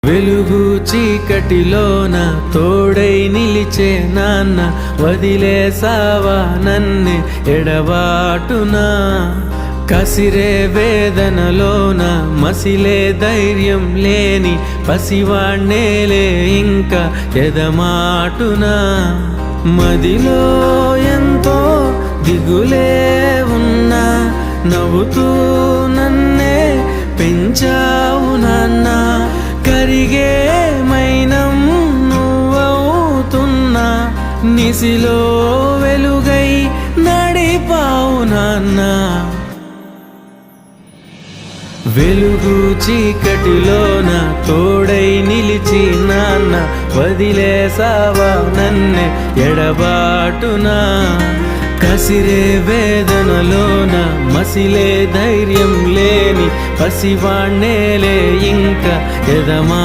వెలుగు చీకటిలోన తోడై నిలిచే నాన్న, వదిలేసావా నన్నే ఎడబాటునా. కసిరే వేదనలోన మసిలే ధైర్యం లేని పసివాణ్ణేలే ఇంకా ఎదమాటునా. మదిలో ఎంతో దిగులే ఉన్నా, నవ్వుతూ నన్నే పెంచావు నాన్న. కరిగే మైనం నువ్వవుతున్నా, నిసిలో వెలుగై నడిపావు నాన్న. వెలుగు చీకటిలోన తోడై నిలిచి నాన్న, వదిలేసావా నన్నే ఎడబాటునా. కసిరే వేదనలోన మసిలే ధైర్యం లేని పసివాణ్ణేలే ఇంకా ఎదమా.